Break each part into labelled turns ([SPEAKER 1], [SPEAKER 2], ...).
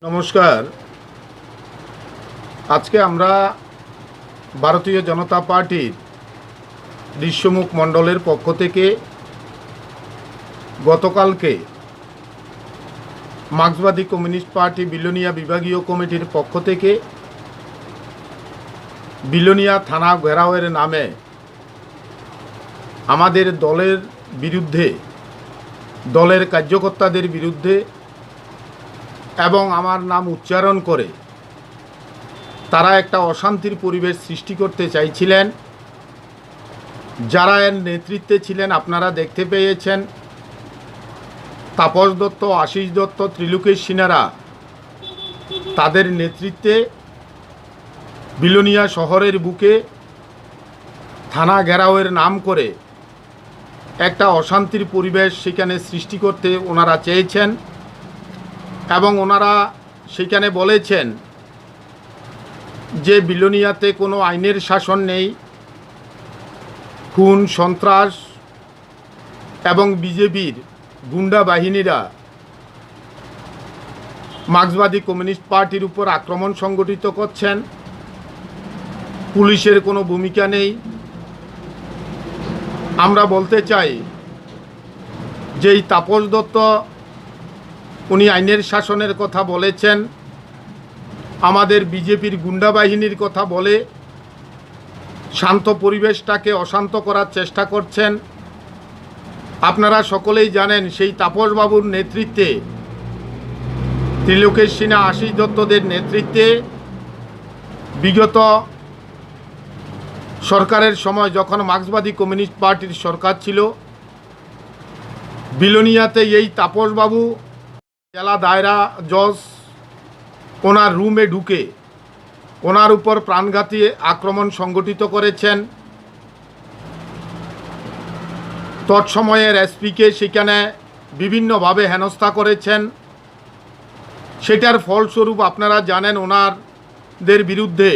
[SPEAKER 1] নমস্কার। আজকে আমরা ভারতীয় জনতা পার্টির ঋষ্যমুখ মণ্ডলের পক্ষ থেকে গতকালকে মার্ক্সবাদী কমিউনিস্ট পার্টি বিলোনিয়া বিভাগীয় কমিটির পক্ষ থেকে বিলোনিয়া থানা ঘেরাওয়ের নামে আমাদের দলের বিরুদ্ধে, দলের কার্যকর্তাদের বিরুদ্ধে এবং আমার নাম উচ্চারণ করে তারা একটা অশান্তির পরিবেশ সৃষ্টি করতে চাইছিলেন। যারা এর নেতৃত্বে ছিলেন আপনারা দেখতে পেয়েছেন। তাপস দত্ত, আশিস দত্ত, ত্রিলোকেশ সিনহারা তাদের নেতৃত্বে বিলোনিয়া শহরের বুকে থানা ঘেরাওয়ের নাম করে একটা অশান্তির পরিবেশ সেখানে সৃষ্টি করতে ওনারা চেয়েছেন এবং ওনারা সেখানে বলেছেন যে বিলোনিয়াতে কোনো আইনের শাসন নেই, খুন, সন্ত্রাস এবং বিজেপির গুন্ডা বাহিনীরা মার্ক্সবাদী কমিউনিস্ট পার্টির উপর আক্রমণ সংগঠিত করছেন, পুলিশের কোনো ভূমিকা নেই। আমরা বলতে চাই যে এই তাপস দত্ত উনি আইনের শাসনের কথা বলেছেন, আমাদের বিজেপির গুন্ডা বাহিনীর কথা বলে শান্ত পরিবেশটাকে অশান্ত করার চেষ্টা করছেন। আপনারা সকলেই জানেন সেই তাপসবাবুর নেতৃত্বে, ত্রিলোকেশ সিনহা, আশিস দত্তদের নেতৃত্বে বিগত সরকারের সময় যখন মার্ক্সবাদী কমিউনিস্ট পার্টির সরকার ছিল, বিলোনিয়াতে এই তাপসবাবু জেলা দায়রা জজ ওনার রুমে ঢুকে ওনার উপর প্রাণঘাতী আক্রমণ সংগঠিত করেছেন। তৎসময়ের এসপিকে সেখানে বিভিন্নভাবে হেনস্থা করেছেন। সেটার ফলস্বরূপ আপনারা জানেন ওনাদের বিরুদ্ধে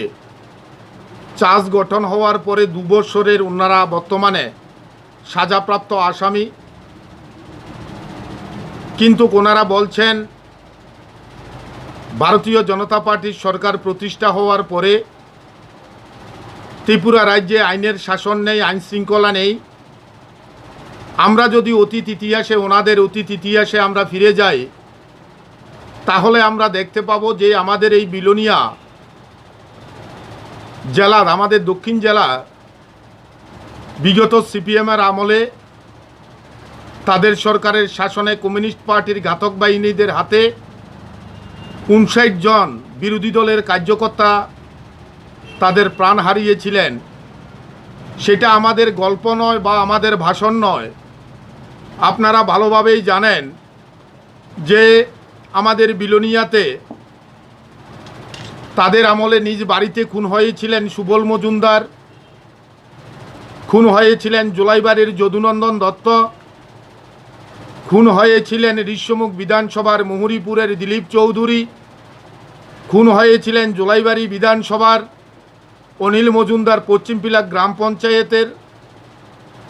[SPEAKER 1] চার্জ গঠন হওয়ার পরে 2 বছরের ওনারা বর্তমানে সাজাপ্রাপ্ত আসামি। কিন্তু ওনারা বলছেন ভারতীয় জনতা পার্টির সরকার প্রতিষ্ঠা হওয়ার পরে ত্রিপুরা রাজ্যে আইনের শাসন নেই, আইন শৃঙ্খলা নেই। আমরা যদি অতীত ইতিহাসে, ওনাদের অতীত ইতিহাসে আমরা ফিরে যাই, তাহলে আমরা দেখতে পাবো যে আমাদের এই বিলোনিয়া জেলার, আমাদের দক্ষিণ জেলা বিগত সিপিএমের আমলে তাদের সরকারের শাসনে কমিউনিস্ট পার্টির ঘাতক বাহিনীদের হাতে 59 জন বিরোধী দলের কার্যকর্তা তাদের প্রাণ হারিয়েছিলেন। সেটা আমাদের গল্প নয় বা আমাদের ভাষণ নয়। আপনারা ভালোভাবেই জানেন যে আমাদের বিলোনিয়াতে তাদের আমলে নিজ বাড়িতে খুন হয়েছিলেন সুবল মজুমদার, খুন হয়েছিলেন জোলাইবাড়ির যদুনন্দন দত্ত, খুন হয়েছিলেন ঋষ্যমুখ বিধানসভার মুহুরীপুরের দিলীপ চৌধুরী, খুন হয়েছিলেন জোলাইবাড়ি বিধানসভার অনিল মজুমদার পশ্চিমপিলা গ্রাম পঞ্চায়েতের,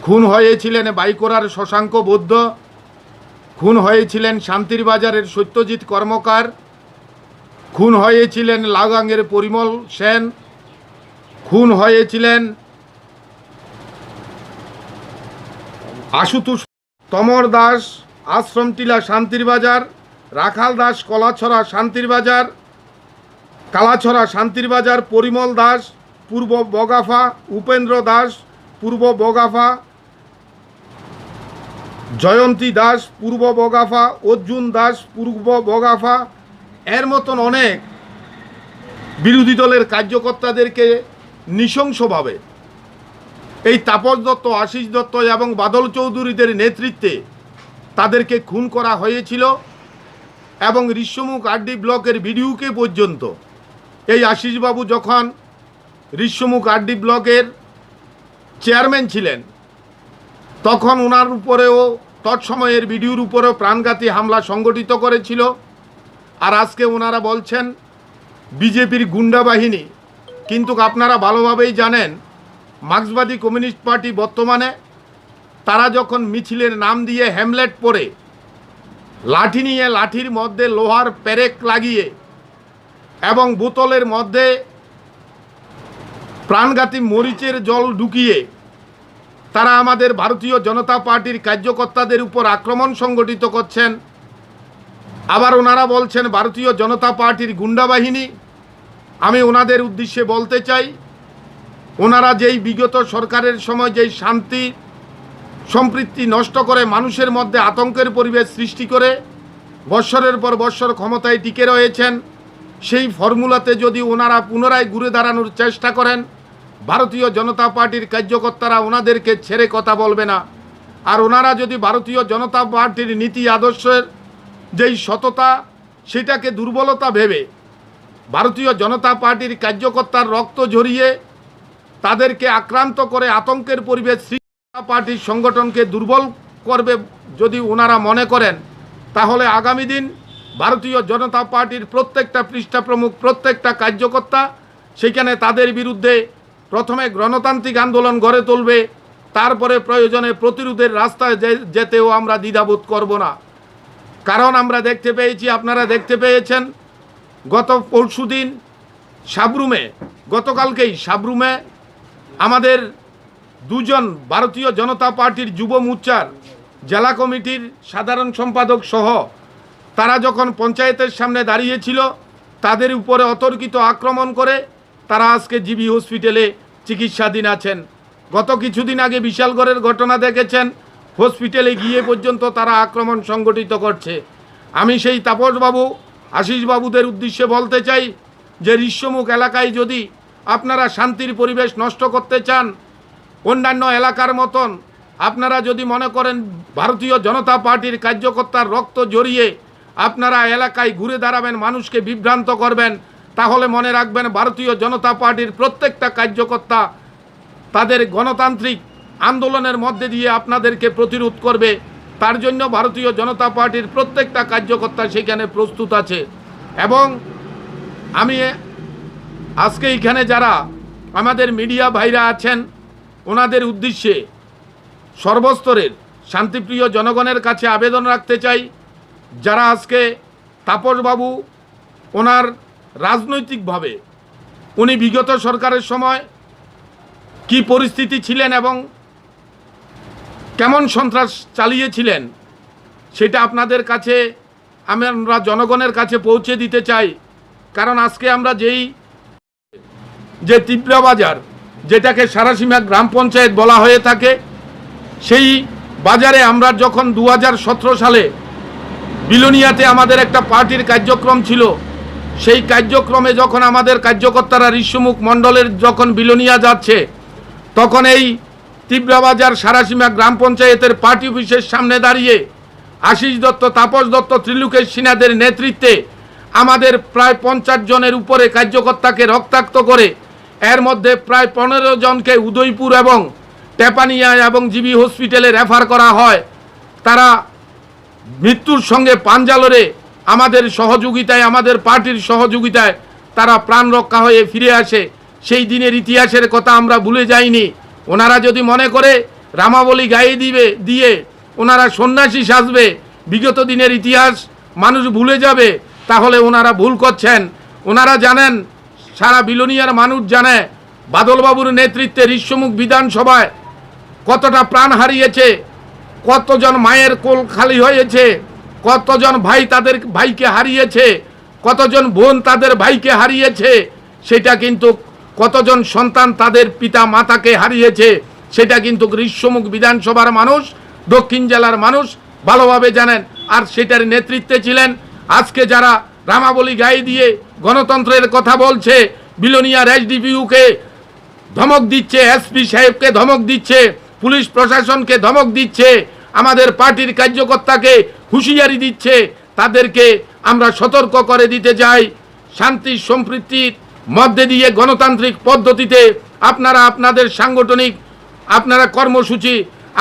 [SPEAKER 1] খুন হয়েছিলেন বাইকোড়ার শশাঙ্ক বৌদ্ধ, খুন হয়েছিলেন শান্তির বাজারের সত্যজিৎ কর্মকার, খুন হয়েছিলেন লাগাঙ্গের পরিমল সেন, খুন হয়েছিলেন আশুতোষ তমর দাস আশ্রমটিলা শান্তির বাজার, রাখাল দাস কলাছড়া শান্তির বাজার, কালাছড়া শান্তির বাজার, পরিমল দাস পূর্ব বগাফা, উপেন্দ্র দাস পূর্ব বগাফা, জয়ন্তী দাস পূর্ব বগাফা, অর্জুন দাস পূর্ব বগাফা, এর মতন অনেক বিরোধী দলের কার্যকর্তাদেরকে নৃশংসভাবে এই তাপস দত্ত, আশিস দত্ত এবং বাদল চৌধুরীদের নেতৃত্বে তাদেরকে খুন করা হয়েছিল। এবং ঋষ্যমুখ আরডি ব্লকের বিডিওকে পর্যন্ত, এই আশিসবাবু যখন ঋষ্যমুখ আরডি ব্লকের চেয়ারম্যান ছিলেন তখন ওনার উপরেও, তৎসময়ের বিডিওর উপরেও প্রাণঘাতী হামলা সংগঠিত করেছিল। আর আজকে ওনারা বলছেন বিজেপির গুন্ডা বাহিনী। কিন্তু আপনারা ভালোভাবেই জানেন মার্ক্সবাদী কমিউনিস্ট পার্টি বর্তমানে তারা যখন মিছিলের নাম দিয়ে হ্যামলেট পরে লাঠি নিয়ে, লাঠির মধ্যে লোহার পেরেক লাগিয়ে এবং বোতলের মধ্যে প্রাণঘাতী মরিচের জল ঢুকিয়ে তারা আমাদের ভারতীয় জনতা পার্টির কার্যকর্তাদের উপর আক্রমণ সংগঠিত করছেন। আবার ওনারা বলছেন ভারতীয় জনতা পার্টির গুন্ডা বাহিনী। আমি ওনাদের উদ্দেশ্যে বলতে চাই, ওনারা যেই বিগত সরকারের সময় যেই শান্তি সম্প্রীতি নষ্ট করে মানুষের মধ্যে আতঙ্কের পরিবেশ সৃষ্টি করে বৎসরের পর বৎসর ক্ষমতায় টিকে রয়েছেন, সেই ফর্মুলাতে যদি ওনারা পুনরায় ঘুরে দাঁড়ানোর চেষ্টা করেন, ভারতীয় জনতা পার্টির কার্যকর্তারা ওনাদেরকে ছেড়ে কথা বলবে না। আর ওনারা যদি ভারতীয় জনতা পার্টির নীতি আদর্শের যেই সততা সেটাকে দুর্বলতা ভেবে ভারতীয় জনতা পার্টির কার্যকর্তার রক্ত ঝরিয়ে তাদেরকে আক্রান্ত করে আতঙ্কের পরিবেশ পার্টির সংগঠনকে দুর্বল করবে যদি ওনারা মনে করেন, তাহলে আগামী দিন ভারতীয় জনতা পার্টির প্রত্যেকটা পৃষ্ঠা প্রমুখ প্রত্যেকটা কার্যকর্তা সেখানে তাদের বিরুদ্ধে প্রথমে গণতান্ত্রিক আন্দোলন গড়ে তুলবে, তারপরে প্রয়োজনে প্রতিরোধের রাস্তায় যেতেও আমরা দ্বিধাবোধ করব না। কারণ আমরা দেখতে পেয়েছি, আপনারা দেখতে পেয়েছেন গত পরশুদিন সাবরুমে, গতকালকেই সাবরুমে আমাদের দুজন ভারতীয় জনতা পার্টির যুব মোর্চার জেলা কমিটির সাধারণ সম্পাদক সহ তারা যখন পঞ্চায়েতের সামনে দাঁড়িয়েছিল তাদের উপরে অতর্কিত আক্রমণ করে তারা আজকে জিবি হসপিটালে চিকিৎসাধীন আছেন। গত কিছুদিন আগে বিশালগড়ের ঘটনা দেখেছেন, হসপিটালে গিয়ে পর্যন্ত তারা আক্রমণ সংগঠিত করছে। আমি সেই তাপসবাবু আশিস বাবুদের উদ্দেশ্যে বলতে চাই যে ঋষ্যমুখ এলাকায় যদি আপনারা শান্তির পরিবেশ নষ্ট করতে চান, অন্যান্য এলাকার মতন আপনারা যদি মনে করেন ভারতীয় জনতা পার্টির কার্যকর্তার রক্ত জড়িয়ে আপনারা এলাকায় ঘুরে দাঁড়াবেন, মানুষকে বিভ্রান্ত করবেন, তাহলে মনে রাখবেন ভারতীয় জনতা পার্টির প্রত্যেকটা কার্যকর্তা তাদের গণতান্ত্রিক আন্দোলনের মধ্যে দিয়ে আপনাদেরকে প্রতিরোধ করবে। তার জন্য ভারতীয় জনতা পার্টির প্রত্যেকটা কার্যকর্তা সেখানে প্রস্তুত আছে। এবং আমি আজকে এখানে যারা আমাদের মিডিয়া ভাইরা আছেন ওনাদের উদ্দেশ্যে সর্বস্তরের শান্তিপ্রিয় জনগণের কাছে আবেদন রাখতে চাই, যারা আজকে তাপসবাবু ওনার রাজনৈতিকভাবে উনি বিগত সরকারের সময় কি পরিস্থিতি ছিলেন এবং কেমন সন্ত্রাস চালিয়েছিলেন সেটা আপনাদের কাছে আমরা জনগণের কাছে পৌঁছে দিতে চাই। কারণ আজকে আমরা যে তীব্রাবাজার, যেটাকে সারাসীমা গ্রাম পঞ্চায়েত বলা হয়ে থাকে, সেই বাজারে আমরা যখন 2017 সালে বিলোনিয়াতে আমাদের একটা পার্টির কার্যক্রম ছিল, সেই কার্যক্রমে যখন আমাদের কার্যকর্তারা ঋষ্যমুখ মণ্ডলের যখন বিলোনিয়া যাচ্ছে, তখন এই তীব্রাবাজার সারাসীমা গ্রাম পঞ্চায়েতের পার্টি অফিসের সামনে দাঁড়িয়ে আশিস দত্ত, তাপস দত্ত, ত্রিলোকেশ সিনহাদের নেতৃত্বে আমাদের প্রায় 50 জনের উপরে কার্যকর্তাকে রক্তাক্ত করে এর মধ্যে প্রায় 15 জনকে উদয়পুর এবং টেপানিয়া এবং জিবি হসপিটালে রেফার করা হয়। তারা মৃত্যুর সঙ্গে পাঞ্জা লড়ে আমাদের সহযোগিতায়, আমাদের পার্টির সহযোগিতায় তারা প্রাণ রক্ষা হয়ে ফিরে আসে। সেই দিনের ইতিহাসের কথা আমরা ভুলে যাইনি। ওনারা যদি মনে করে রামাবলী গায়ে দিয়ে ওনারা সন্ন্যাসী সাজবে, বিগত দিনের ইতিহাস মানুষ ভুলে যাবে, তাহলে ওনারা ভুল করছেন। ওনারা জানেন, সারা বিলোনিয়ার মানুষ জানে বাদলবাবুর নেতৃত্বে ঋষ্যমুখ বিধানসভায় কতটা প্রাণ হারিয়েছে, কতজন মায়ের কোল খালি হয়েছে, কতজন ভাই তাদের ভাইকে হারিয়েছে, কতজন বোন তাদের ভাইকে হারিয়েছে, সেটা কিন্তু কতজন সন্তান তাদের পিতা মাতাকে হারিয়েছে, সেটা কিন্তু ঋষ্যমুখ বিধানসভার মানুষ, দক্ষিণ জেলার মানুষ ভালোভাবে জানেন। আর সেটার নেতৃত্বে ছিলেন আজকে যারা রামাবলী গায়ে দিয়ে গণতন্ত্রের কথা বলছে, বিলোনিয়ার এসডিপিইউকে ধমক দিচ্ছে, এসপি সাহেবকে ধমক দিচ্ছে, পুলিশ প্রশাসনকে ধমক দিচ্ছে, আমাদের পার্টির কার্যকর্তাকে হুঁশিয়ারি দিচ্ছে, তাদেরকে আমরা সতর্ক করে দিতে চাই। শান্তি সম্প্রীতির মধ্যে দিয়ে গণতান্ত্রিক পদ্ধতিতে আপনারা আপনাদের সাংগঠনিক আপনারা কর্মসূচি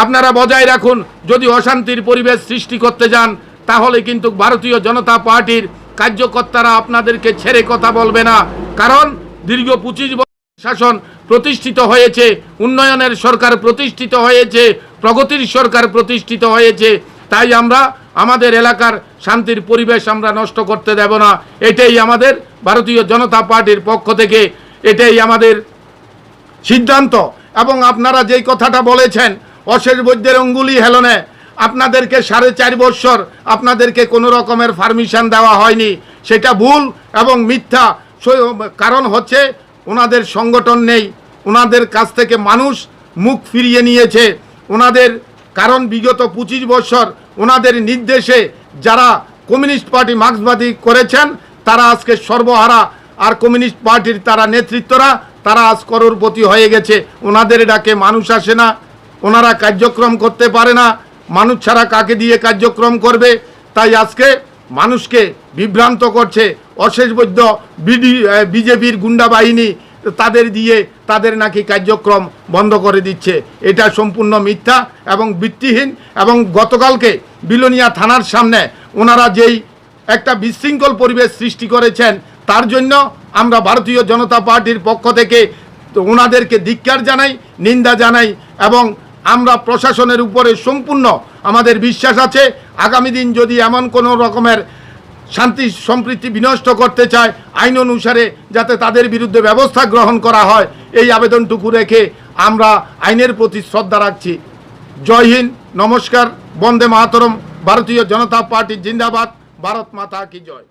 [SPEAKER 1] আপনারা বজায় রাখুন। যদি অশান্তির পরিবেশ সৃষ্টি করতে যান, তাহলে কিন্তু ভারতীয় জনতা পার্টির কার্যকর্তারা আপনাদেরকে ছেড়ে কথা বলবে না। কারণ দীর্ঘ 25 বছর শাসন প্রতিষ্ঠিত হয়েছে, উন্নয়নের সরকার প্রতিষ্ঠিত হয়েছে, প্রগতির সরকার প্রতিষ্ঠিত হয়েছে। তাই আমরা আমাদের এলাকার শান্তির পরিবেশ আমরা নষ্ট করতে দেব না। এটাই আমাদের ভারতীয় জনতা পার্টির পক্ষ থেকে এটাই আমাদের সিদ্ধান্ত। এবং আপনারা যেই কথাটা বলেছেন অশেষ বৈদ্যের অঙ্গুলি হেলনে, আপনাদেরকে 4.5 বছর আপনাদেরকে কোনো রকমের পারমিশন দেওয়া হয়নি, সেটা ভুল এবং মিথ্যা। কারণ হচ্ছে ওনাদের সংগঠন নেই, ওনাদের কাছ থেকে মানুষ মুখ ফিরিয়ে নিয়েছে ওনাদের। কারণ বিগত 25 বছর ওনাদের নির্দেশে যারা কমিউনিস্ট পার্টি মার্ক্সবাদী করেছেন তারা আজকে সর্বহারা, আর কমিউনিস্ট পার্টির তারা নেতৃত্বরা তারা আজ করোড়পতি হয়ে গেছে। ওনাদের ডাকে মানুষ আসে না, ওনারা কার্যক্রম করতে পারে না, মানুষ ছাড়া কাকে দিয়ে কার্যক্রম করবে? তাই আজকে মানুষকে বিভ্রান্ত করছে অশেষ বৈদ্য বিজেপির গুন্ডা বাহিনী, তাদের দিয়ে তাদের নাকি কার্যক্রম বন্ধ করে দিচ্ছে। এটা সম্পূর্ণ মিথ্যা এবং ভিত্তিহীন। এবং গতকালকে বিলোনিয়া থানার সামনে ওনারা যেই একটা বিশৃঙ্খল পরিবেশ সৃষ্টি করেছেন তার জন্য আমরা ভারতীয় জনতা পার্টির পক্ষ থেকে ওনাদেরকে ধিক্কার জানাই, নিন্দা জানাই। এবং আমরা প্রশাসনের উপরে সম্পূর্ণ আমাদের বিশ্বাস আছে। আগামী দিন যদি এমন কোনো রকমের শান্তি সম্প্রীতি বিনষ্ট করতে চায় আইন অনুসারে যাতে তাদের বিরুদ্ধে ব্যবস্থা গ্রহণ করা হয়, এই আবেদনটুকু রেখে আমরা আইনের প্রতি শ্রদ্ধা রাখছি। জয় হিন্দ, নমস্কার, বন্দে মাতরম, ভারতীয় জনতা পার্টি জিন্দাবাদ, ভারত মাতা কি জয়।